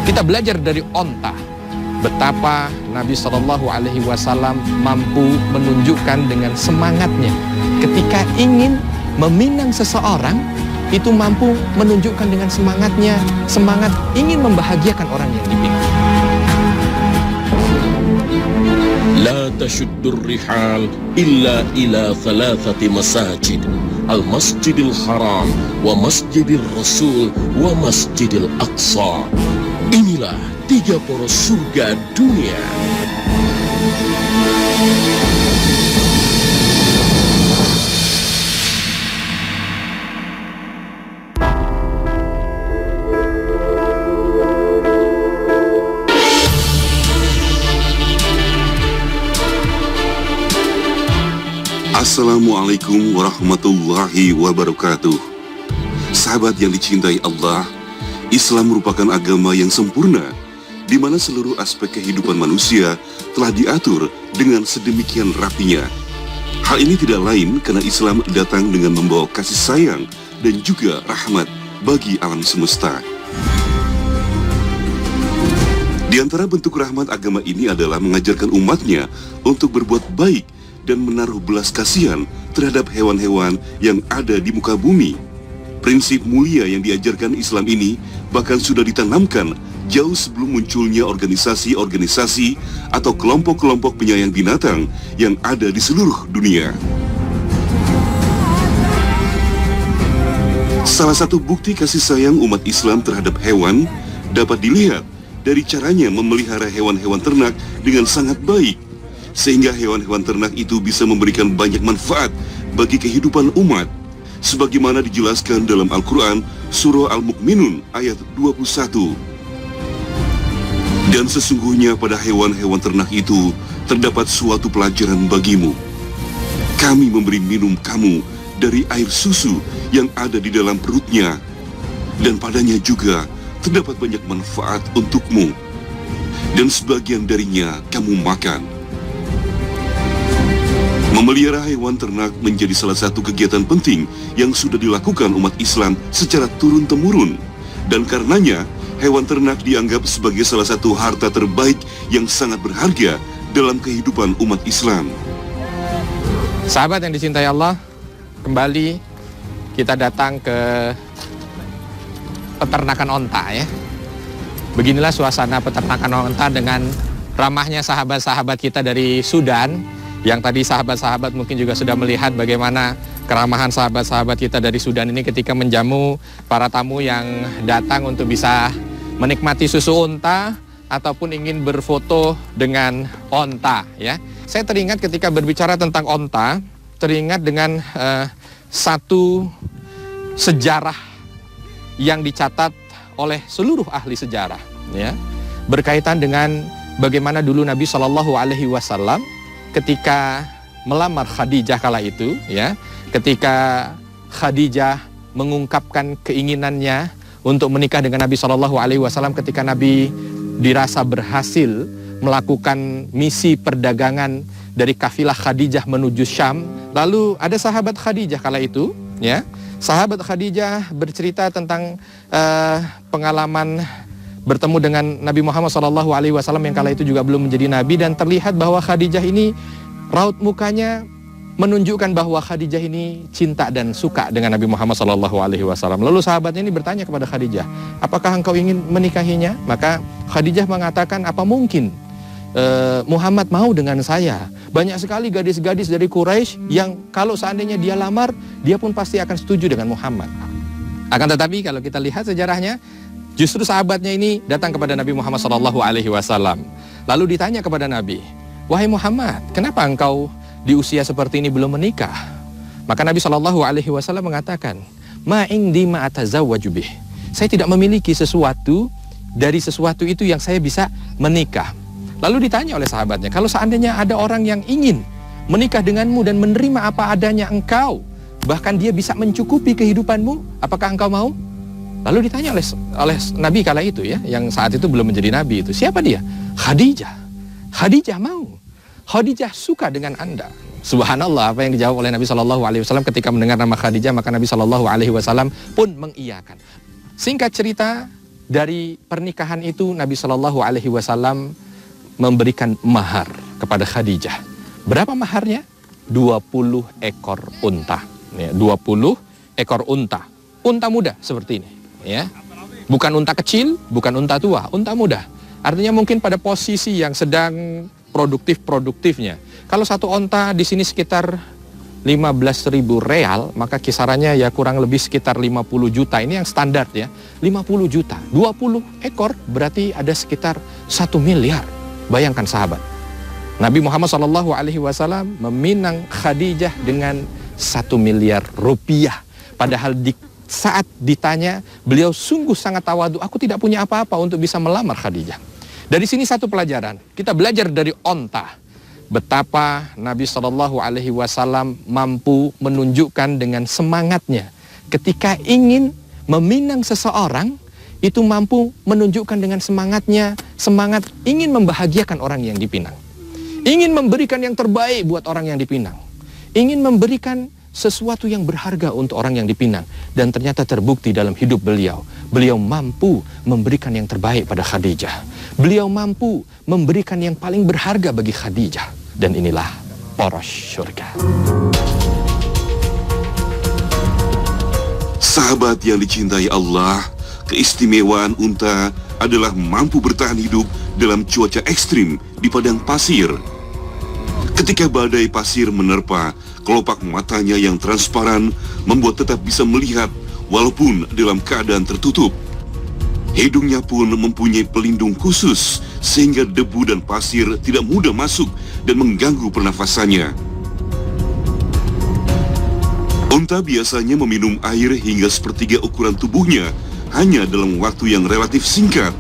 Kita belajar dari onta, betapa Nabi SAW mampu menunjukkan dengan semangatnya ketika ingin meminang seseorang, itu mampu menunjukkan dengan semangatnya, semangat ingin membahagiakan orang yang dipinang. La tashuddur rihal illa ila thalathati masajid, al-masjidil haram, wa masjidil rasul, wa masjidil aqsa. Inilah 3 poros surga dunia. Assalamualaikum warahmatullahi wabarakatuh. Sahabat yang dicintai Allah, Islam merupakan agama yang sempurna, di mana seluruh aspek kehidupan manusia telah diatur dengan sedemikian rapinya. Hal ini tidak lain karena Islam datang dengan membawa kasih sayang dan juga rahmat bagi alam semesta. Di antara bentuk rahmat agama ini adalah mengajarkan umatnya untuk berbuat baik dan menaruh belas kasihan terhadap hewan-hewan yang ada di muka bumi. Prinsip mulia yang diajarkan Islam ini bahkan sudah ditanamkan jauh sebelum munculnya organisasi-organisasi atau kelompok-kelompok penyayang binatang yang ada di seluruh dunia. Salah satu bukti kasih sayang umat Islam terhadap hewan dapat dilihat dari caranya memelihara hewan-hewan ternak dengan sangat baik, sehingga hewan-hewan ternak itu bisa memberikan banyak manfaat bagi kehidupan umat, sebagaimana dijelaskan dalam Al-Quran Surah Al-Mu'minun ayat 21. Dan sesungguhnya pada hewan-hewan ternak itu terdapat suatu pelajaran bagimu. Kami memberi minum kamu dari air susu yang ada di dalam perutnya, dan padanya juga terdapat banyak manfaat untukmu, dan sebagian darinya kamu makan. Memelihara hewan ternak menjadi salah satu kegiatan penting yang sudah dilakukan umat Islam secara turun-temurun, dan karenanya hewan ternak dianggap sebagai salah satu harta terbaik yang sangat berharga dalam kehidupan umat Islam. Sahabat yang dicintai Allah, kembali kita datang ke peternakan onta ya. Beginilah suasana peternakan onta dengan ramahnya sahabat-sahabat kita dari Sudan, yang tadi sahabat-sahabat mungkin juga sudah melihat bagaimana keramahan sahabat-sahabat kita dari Sudan ini ketika menjamu para tamu yang datang untuk bisa menikmati susu onta ataupun ingin berfoto dengan onta ya. Saya teringat ketika berbicara tentang onta, teringat dengan satu sejarah yang dicatat oleh seluruh ahli sejarah ya, berkaitan dengan bagaimana dulu Nabi SAW ketika melamar Khadijah kala itu ya, ketika Khadijah mengungkapkan keinginannya untuk menikah dengan Nabi SAW, ketika Nabi dirasa berhasil melakukan misi perdagangan dari kafilah Khadijah menuju Syam, lalu ada sahabat Khadijah kala itu ya, sahabat Khadijah bercerita tentang pengalaman bertemu dengan Nabi Muhammad SAW yang kala itu juga belum menjadi Nabi, dan terlihat bahwa Khadijah ini raut mukanya menunjukkan bahwa Khadijah ini cinta dan suka dengan Nabi Muhammad SAW. Lalu sahabatnya ini bertanya kepada Khadijah, apakah engkau ingin menikahinya? Maka Khadijah mengatakan, apa mungkin Muhammad mau dengan saya? Banyak sekali gadis-gadis dari Quraisy yang kalau seandainya dia lamar, dia pun pasti akan setuju dengan Muhammad. Akan tetapi kalau kita lihat sejarahnya, justru sahabatnya ini datang kepada Nabi Muhammad SAW. Lalu ditanya kepada Nabi, wahai Muhammad, kenapa engkau di usia seperti ini belum menikah? Maka Nabi SAW mengatakan, ma indi ma atazawwaju bih. Saya tidak memiliki sesuatu dari sesuatu itu yang saya bisa menikah. Lalu ditanya oleh sahabatnya, kalau seandainya ada orang yang ingin menikah denganmu dan menerima apa adanya engkau, bahkan dia bisa mencukupi kehidupanmu, apakah engkau mau? Lalu ditanya oleh Nabi kala itu ya, yang saat itu belum menjadi Nabi itu, siapa dia? Khadijah. Khadijah mau. Khadijah suka dengan Anda. Subhanallah, apa yang dijawab oleh Nabi SAW ketika mendengar nama Khadijah, maka Nabi SAW pun mengiyakan. Singkat cerita, dari pernikahan itu Nabi Shallallahu Alaihi Wasallam memberikan mahar kepada Khadijah. Berapa maharnya? 20 ekor unta. Ya, 20 ekor unta. Unta muda seperti ini. Ya. Bukan unta kecil, bukan unta tua, unta muda. Artinya mungkin pada posisi yang sedang produktif-produktifnya. Kalau satu unta di sini sekitar 15.000 real, maka kisarannya ya kurang lebih sekitar 50 juta. Ini yang standar ya, 50 juta. 20 ekor berarti ada sekitar 1 miliar. Bayangkan sahabat. Nabi Muhammad SAW meminang Khadijah dengan 1 miliar rupiah. Padahal saat ditanya, beliau sungguh sangat tawadu. Aku tidak punya apa-apa untuk bisa melamar Khadijah. Dari sini satu pelajaran. Kita belajar dari onta. Betapa Nabi SAW mampu menunjukkan dengan semangatnya. Ketika ingin meminang seseorang, itu mampu menunjukkan dengan semangatnya. Semangat ingin membahagiakan orang yang dipinang. Ingin memberikan yang terbaik buat orang yang dipinang. Ingin memberikan sesuatu yang berharga untuk orang yang dipinang. Dan ternyata terbukti dalam hidup beliau. Beliau mampu memberikan yang terbaik pada Khadijah. Beliau mampu memberikan yang paling berharga bagi Khadijah. Dan inilah poros surga. Sahabat yang dicintai Allah, keistimewaan unta adalah mampu bertahan hidup dalam cuaca ekstrim di padang pasir. Ketika badai pasir menerpa, kelopak matanya yang transparan membuat tetap bisa melihat walaupun dalam keadaan tertutup. Hidungnya pun mempunyai pelindung khusus sehingga debu dan pasir tidak mudah masuk dan mengganggu pernafasannya. Unta biasanya meminum air hingga sepertiga ukuran tubuhnya hanya dalam waktu yang relatif singkat.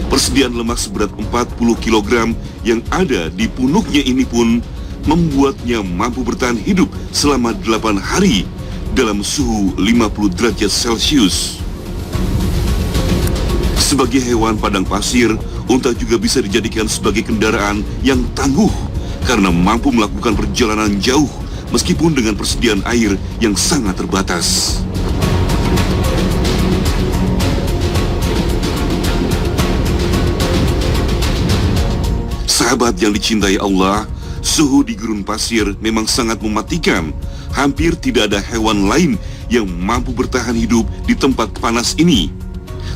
Persediaan lemak seberat 40 kg yang ada di punuknya ini pun membuatnya mampu bertahan hidup selama 8 hari dalam suhu 50 derajat Celcius. Sebagai hewan padang pasir, unta juga bisa dijadikan sebagai kendaraan yang tangguh karena mampu melakukan perjalanan jauh meskipun dengan persediaan air yang sangat terbatas. Sahabat yang dicintai Allah, suhu di gurun pasir memang sangat mematikan. Hampir tidak ada hewan lain yang mampu bertahan hidup di tempat panas ini.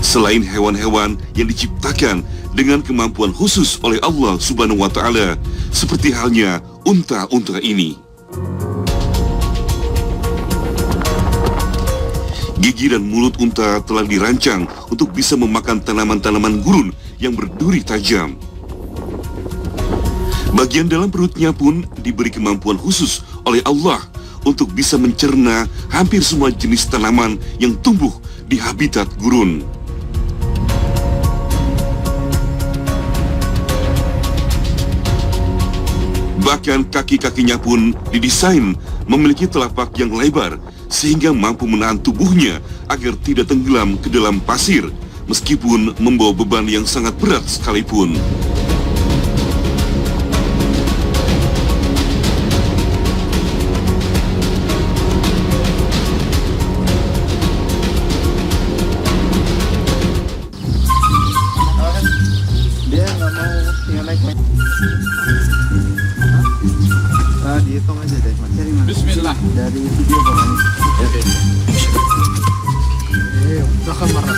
Selain hewan-hewan yang diciptakan dengan kemampuan khusus oleh Allah Subhanahu wa Ta'ala, seperti halnya unta-unta ini. Gigi dan mulut unta telah dirancang untuk bisa memakan tanaman-tanaman gurun yang berduri tajam. Bagian dalam perutnya pun diberi kemampuan khusus oleh Allah untuk bisa mencerna hampir semua jenis tanaman yang tumbuh di habitat gurun. Bahkan kaki-kakinya pun didesain memiliki telapak yang lebar sehingga mampu menahan tubuhnya agar tidak tenggelam ke dalam pasir meskipun membawa beban yang sangat berat sekalipun. Dia nggak mau tinggal naik. Dihitung aja deh, Mas. Dari mana? Bismillah. Dari video pokoknya. Oke. Belakang marah.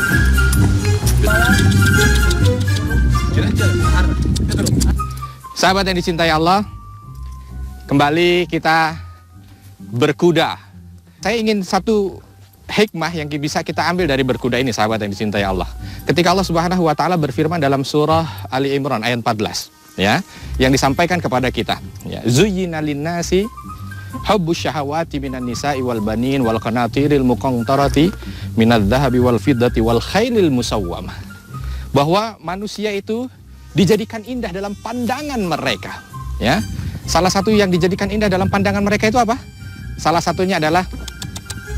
Sahabat yang dicintai Allah, kembali kita berkuda. Saya ingin satu hikmah yang bisa kita ambil dari berkuda ini, sahabat yang dicintai Allah. Ketika Allah Subhanahu wa Ta'ala berfirman dalam surah Ali Imran ayat 14, ya, yang disampaikan kepada kita, ya, zuyyina linnasi hubbus syahawati minan nisa'i wal banin wal qanatiril muqantarati minadz dzahabi wal fiddati wal khailil musawwamah. Bahwa manusia itu dijadikan indah dalam pandangan mereka, ya. Salah satu yang dijadikan indah dalam pandangan mereka itu apa? Salah satunya adalah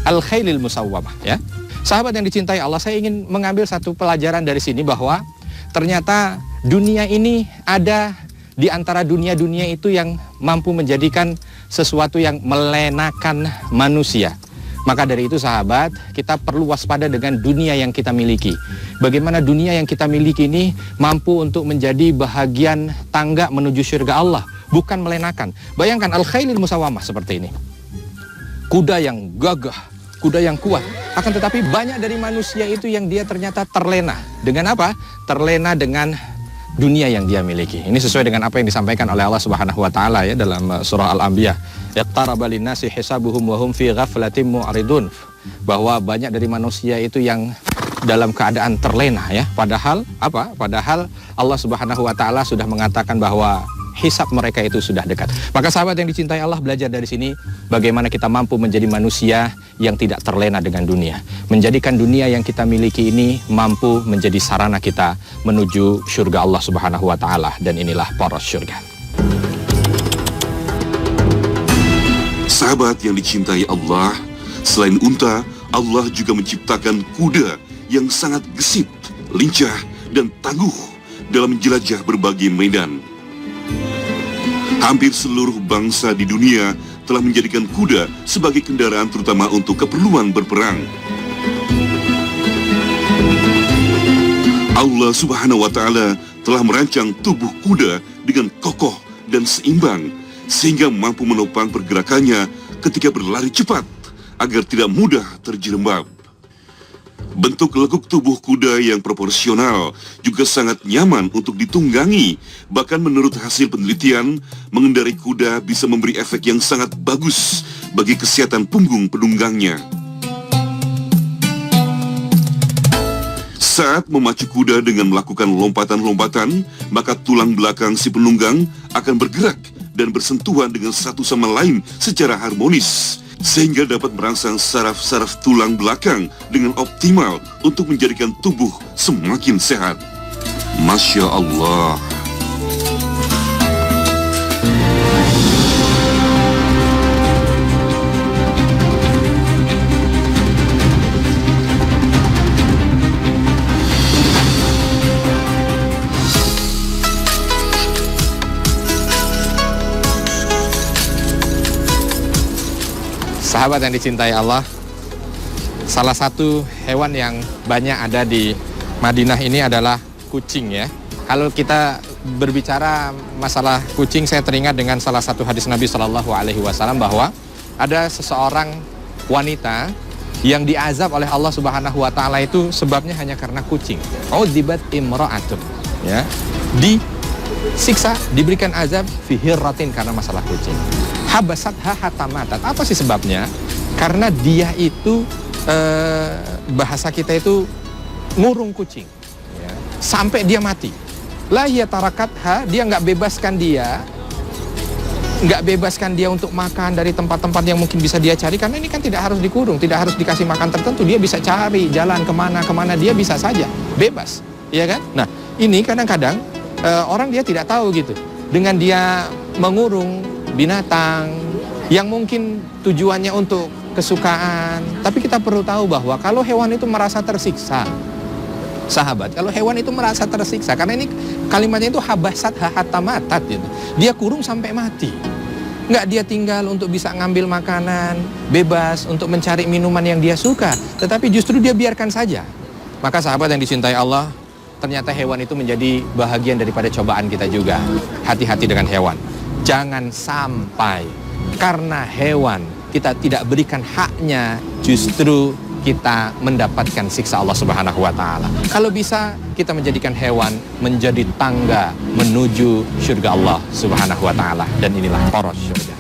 al khailil musawwamah, ya. Sahabat yang dicintai Allah, saya ingin mengambil satu pelajaran dari sini bahwa ternyata dunia ini ada di antara dunia-dunia itu yang mampu menjadikan sesuatu yang melenakan manusia. Maka dari itu sahabat, kita perlu waspada dengan dunia yang kita miliki. Bagaimana dunia yang kita miliki ini mampu untuk menjadi bahagian tangga menuju surga Allah, bukan melenakan. Bayangkan al-khailil musawamah seperti ini. Kuda yang gagah, kuda yang kuat. Akan tetapi banyak dari manusia itu yang dia ternyata terlena. Dengan apa? Terlena dengan dunia yang dia miliki. Ini sesuai dengan apa yang disampaikan oleh Allah Subhanahu wa taala ya dalam surah Al-Anbiya. Yaqtaraba linnasi hisabuhum wa hum fi ghaflatin mu'ridun. Bahwa banyak dari manusia itu yang dalam keadaan terlena ya. Padahal apa? Padahal Allah Subhanahu wa taala sudah mengatakan bahwa hisab mereka itu sudah dekat. Maka sahabat yang dicintai Allah, belajar dari sini bagaimana kita mampu menjadi manusia yang tidak terlena dengan dunia. Menjadikan dunia yang kita miliki ini mampu menjadi sarana kita menuju surga Allah Subhanahu wa taala, dan inilah poros surga. Sahabat yang dicintai Allah, selain unta, Allah juga menciptakan kuda yang sangat gesit, lincah, dan tangguh dalam menjelajah berbagai medan. Hampir seluruh bangsa di dunia telah menjadikan kuda sebagai kendaraan terutama untuk keperluan berperang. Allah Subhanahu wa taala telah merancang tubuh kuda dengan kokoh dan seimbang sehingga mampu menopang pergerakannya ketika berlari cepat agar tidak mudah terjerembab. Bentuk lekuk tubuh kuda yang proporsional juga sangat nyaman untuk ditunggangi. Bahkan menurut hasil penelitian, mengendarai kuda bisa memberi efek yang sangat bagus bagi kesehatan punggung penunggangnya. Saat memacu kuda dengan melakukan lompatan-lompatan, maka tulang belakang si penunggang akan bergerak dan bersentuhan dengan satu sama lain secara harmonis, sehingga dapat merangsang saraf-saraf tulang belakang dengan optimal untuk menjadikan tubuh semakin sehat. Masya Allah. Sahabat yang dicintai Allah, salah satu hewan yang banyak ada di Madinah ini adalah kucing ya. Kalau kita berbicara masalah kucing, saya teringat dengan salah satu hadis Nabi Shallallahu Alaihi Wasallam bahwa ada seseorang wanita yang diazab oleh Allah Subhanahu Wa Taala itu sebabnya hanya karena kucing. Udzibat imra'atun, ya, disiksa, diberikan azab fi hirratin karena masalah kucing. Habasatha hatta matat. Apa sih sebabnya? Karena dia itu bahasa kita itu ngurung kucing ya, sampai dia mati. La hiya tarakatha, dia nggak bebaskan dia untuk makan dari tempat-tempat yang mungkin bisa dia cari, karena ini kan tidak harus dikurung, tidak harus dikasih makan tertentu, dia bisa cari jalan kemana dia bisa saja bebas, ya kan? Nah ini kadang-kadang orang dia tidak tahu gitu, dengan dia mengurung binatang yang mungkin tujuannya untuk kesukaan, tapi kita perlu tahu bahwa kalau hewan itu merasa tersiksa, sahabat, kalau hewan itu merasa tersiksa, karena ini kalimatnya itu habasat hatta matat gitu. Dia kurung sampai mati. Nggak dia tinggal untuk bisa ngambil makanan, bebas untuk mencari minuman yang dia suka, tetapi justru dia biarkan saja. Maka sahabat yang dicintai Allah, ternyata hewan itu menjadi bahagian daripada cobaan kita juga. Hati-hati dengan hewan. Jangan sampai karena hewan kita tidak berikan haknya, justru kita mendapatkan siksa Allah Subhanahu wa taala. Kalau bisa kita menjadikan hewan menjadi tangga menuju surga Allah Subhanahu wa taala, dan inilah poros surga.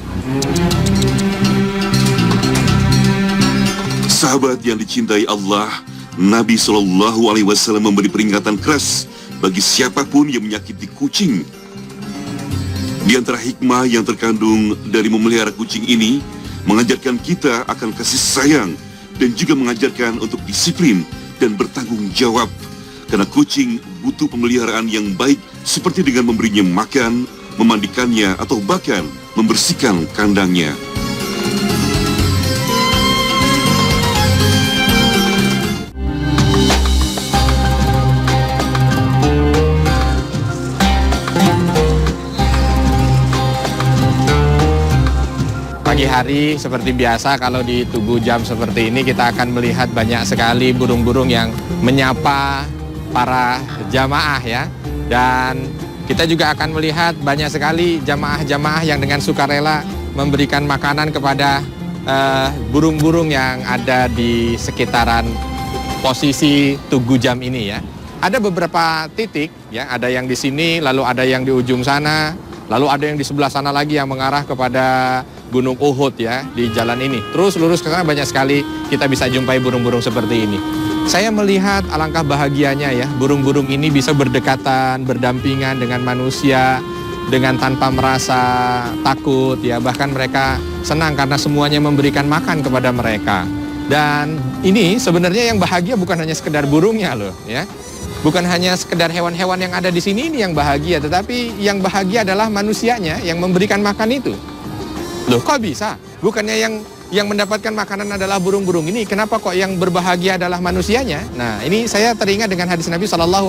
Sahabat yang dicintai Allah, Nabi Shallallahu Alaihi Wasallam memberi peringatan keras bagi siapapun yang menyakiti kucing. Di antara hikmah yang terkandung dari memelihara kucing ini, mengajarkan kita akan kasih sayang dan juga mengajarkan untuk disiplin dan bertanggung jawab. Karena kucing butuh pemeliharaan yang baik, seperti dengan memberinya makan, memandikannya, atau bahkan membersihkan kandangnya. Pagi Pagi hari seperti biasa kalau di Tugu Jam seperti ini kita akan melihat banyak sekali burung-burung yang menyapa para jamaah ya. Dan kita juga akan melihat banyak sekali jamaah-jamaah yang dengan sukarela memberikan makanan kepada burung-burung yang ada di sekitaran posisi Tugu Jam ini ya. Ada beberapa titik ya, ada yang di sini, lalu ada yang di ujung sana, lalu ada yang di sebelah sana lagi yang mengarah kepada Gunung Uhud ya, di jalan ini. Terus lurus ke sana banyak sekali kita bisa jumpai burung-burung seperti ini. Saya melihat alangkah bahagianya ya, burung-burung ini bisa berdekatan, berdampingan dengan manusia dengan tanpa merasa takut ya, bahkan mereka senang karena semuanya memberikan makan kepada mereka. Dan ini sebenarnya yang bahagia bukan hanya sekedar burungnya loh ya. Bukan hanya sekedar hewan-hewan yang ada di sini ini yang bahagia, tetapi yang bahagia adalah manusianya yang memberikan makan itu. Loh, kok bisa? Bukannya yang mendapatkan makanan adalah burung-burung ini, kenapa kok yang berbahagia adalah manusianya? Nah, ini saya teringat dengan hadis Nabi SAW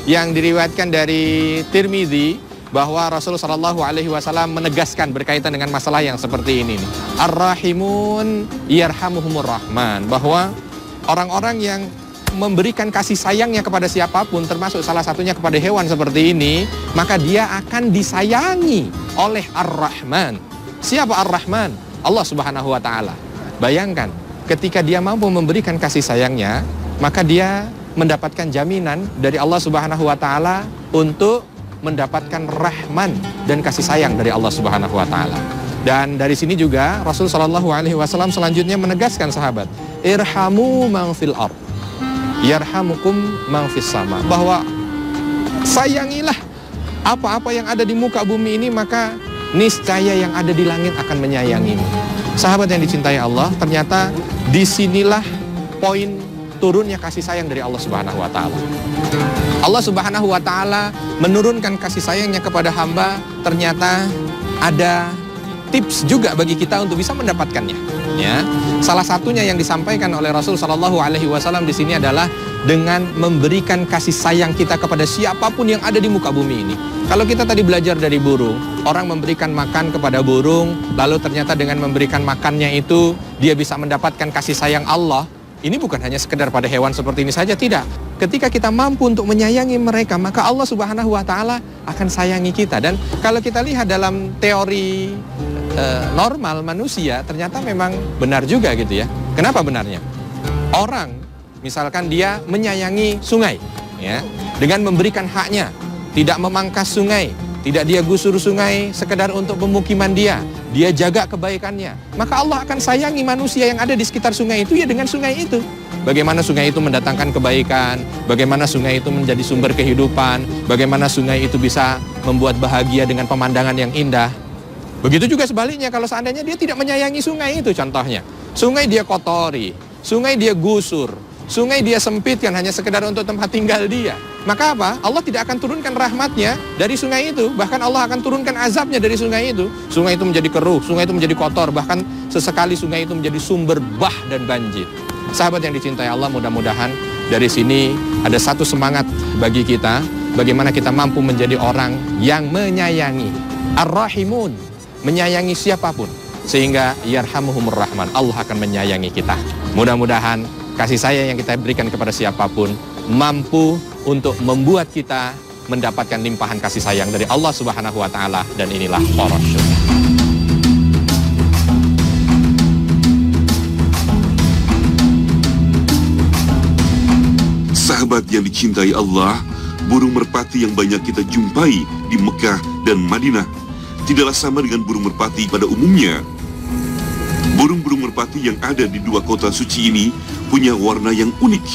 yang diriwayatkan dari Tirmidzi bahwa Rasulullah SAW menegaskan berkaitan dengan masalah yang seperti ini nih. Ar-rahimun yarhamuhumur rahman, bahwa orang-orang yang memberikan kasih sayangnya kepada siapapun, termasuk salah satunya kepada hewan seperti ini, maka dia akan disayangi oleh Ar-Rahman. Siapa Ar-Rahman? Allah Subhanahu wa Ta'ala. Bayangkan, ketika dia mampu memberikan kasih sayangnya, maka dia mendapatkan jaminan dari Allah Subhanahu wa Ta'ala untuk mendapatkan rahman dan kasih sayang dari Allah Subhanahu wa Ta'ala. Dan dari sini juga Rasulullah SAW selanjutnya menegaskan sahabat, irhamu man fil ardh yarhamukum man fis sama, bahwa sayangilah apa-apa yang ada di muka bumi ini, maka niscaya yang ada di langit akan menyayangimu. Sahabat yang dicintai Allah, ternyata disinilah poin turunnya kasih sayang dari Allah Subhanahu wa Ta'ala. Allah Subhanahu wa Ta'ala menurunkan kasih sayangnya kepada hamba, ternyata ada tips juga bagi kita untuk bisa mendapatkannya. Ya, salah satunya yang disampaikan oleh Rasul SAW di sini adalah dengan memberikan kasih sayang kita kepada siapapun yang ada di muka bumi ini. Kalau kita tadi belajar dari burung, orang memberikan makan kepada burung, lalu ternyata dengan memberikan makannya itu dia bisa mendapatkan kasih sayang Allah. Ini bukan hanya sekedar pada hewan seperti ini saja, tidak. Ketika kita mampu untuk menyayangi mereka, maka Allah Subhanahu wa Ta'ala akan sayangi kita. Dan kalau kita lihat dalam teori normal manusia, ternyata memang benar juga gitu ya. Kenapa benarnya? Orang misalkan dia menyayangi sungai ya, dengan memberikan haknya, tidak memangkas sungai, tidak dia gusur sungai sekedar untuk pemukiman dia jaga kebaikannya, maka Allah akan sayangi manusia yang ada di sekitar sungai itu ya dengan sungai itu. Bagaimana sungai itu mendatangkan kebaikan, bagaimana sungai itu menjadi sumber kehidupan, bagaimana sungai itu bisa membuat bahagia dengan pemandangan yang indah. Begitu juga sebaliknya, kalau seandainya dia tidak menyayangi sungai itu, contohnya sungai dia kotori, sungai dia gusur, sungai dia sempitkan hanya sekedar untuk tempat tinggal dia, maka apa? Allah tidak akan turunkan rahmatnya dari sungai itu, bahkan Allah akan turunkan azabnya dari sungai itu. Sungai itu menjadi keruh, sungai itu menjadi kotor, bahkan sesekali sungai itu menjadi sumber bah dan banjir. Sahabat yang dicintai Allah, mudah-mudahan dari sini ada satu semangat bagi kita, bagaimana kita mampu menjadi orang yang menyayangi Ar-Rahimun, menyayangi siapapun, sehingga yarhamuhumur rahman, Allah akan menyayangi kita. Mudah-mudahan kasih sayang yang kita berikan kepada siapapun mampu untuk membuat kita mendapatkan limpahan kasih sayang dari Allah Subhanahu wa Ta'ala. Dan inilah Parasyur. Sahabat yang dicintai Allah, burung merpati yang banyak kita jumpai di Mekah dan Madinah tidaklah sama dengan burung merpati pada umumnya. Burung-burung merpati yang ada di dua kota suci ini punya warna yang unik,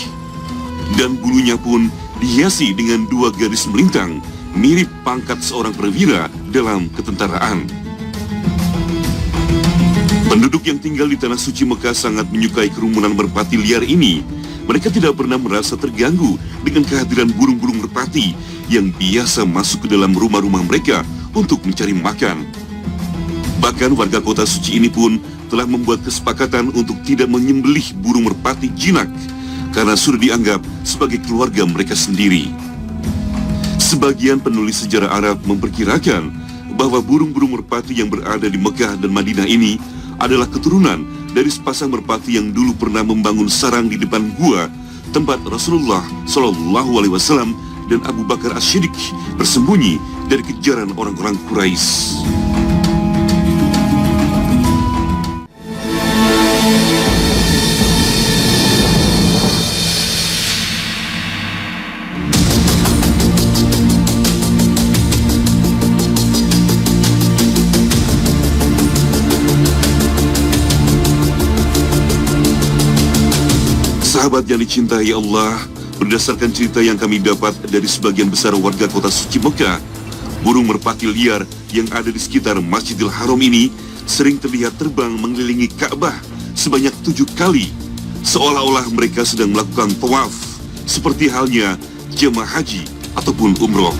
dan bulunya pun dihiasi dengan dua garis melintang, mirip pangkat seorang perwira dalam ketentaraan. Penduduk yang tinggal di tanah suci Mekah sangat menyukai kerumunan merpati liar ini. Mereka tidak pernah merasa terganggu dengan kehadiran burung-burung merpati yang biasa masuk ke dalam rumah-rumah mereka untuk mencari makan. Bahkan warga kota suci ini pun telah membuat kesepakatan untuk tidak menyembelih burung merpati jinak karena sudah dianggap sebagai keluarga mereka sendiri. Sebagian penulis sejarah Arab memperkirakan bahwa burung-burung merpati yang berada di Mekah dan Madinah ini adalah keturunan dari sepasang merpati yang dulu pernah membangun sarang di depan gua tempat Rasulullah Shallallahu Alaihi Wasallam dan Abu Bakar As-Siddiq bersembunyi dari kejaran orang-orang Quraisy. Sahabat yang dicintai Allah, berdasarkan cerita yang kami dapat dari sebagian besar warga kota suci Mekah, burung merpati liar yang ada di sekitar Masjidil Haram ini sering terlihat terbang mengelilingi Ka'bah sebanyak 7 kali, seolah-olah mereka sedang melakukan tawaf, seperti halnya jemaah haji ataupun umroh.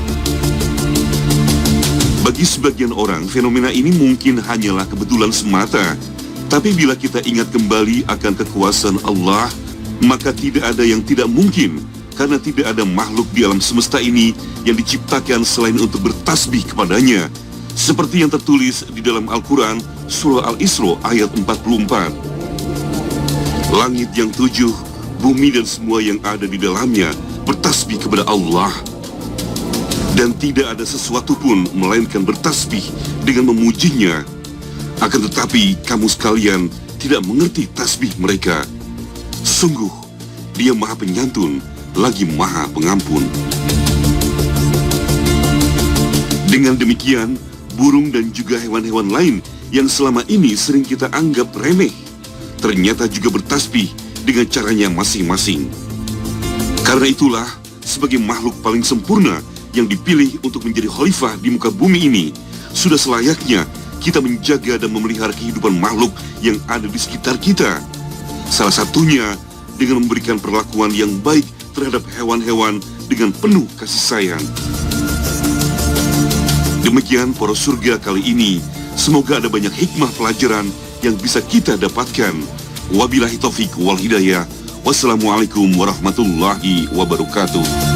Bagi sebagian orang, fenomena ini mungkin hanyalah kebetulan semata, tapi bila kita ingat kembali akan kekuasaan Allah, maka tidak ada yang tidak mungkin, karena tidak ada makhluk di alam semesta ini yang diciptakan selain untuk bertasbih kepadanya, seperti yang tertulis di dalam Al-Quran Surah Al-Isra ayat 44. Langit yang 7, bumi dan semua yang ada di dalamnya bertasbih kepada Allah, dan tidak ada sesuatu pun melainkan bertasbih dengan memujinya. Akan tetapi kamu sekalian tidak mengerti tasbih mereka. Sungguh, Dia Maha Penyantun, lagi Maha Pengampun. Dengan demikian, burung dan juga hewan-hewan lain yang selama ini sering kita anggap remeh, ternyata juga bertasbih dengan caranya masing-masing. Karena itulah, sebagai makhluk paling sempurna yang dipilih untuk menjadi khalifah di muka bumi ini, sudah selayaknya kita menjaga dan memelihara kehidupan makhluk yang ada di sekitar kita. Salah satunya dengan memberikan perlakuan yang baik terhadap hewan-hewan dengan penuh kasih sayang. Demikian Poros Surga kali ini. Semoga ada banyak hikmah pelajaran yang bisa kita dapatkan. Wabillahi taufik wal hidayah. Wassalamualaikum warahmatullahi wabarakatuh.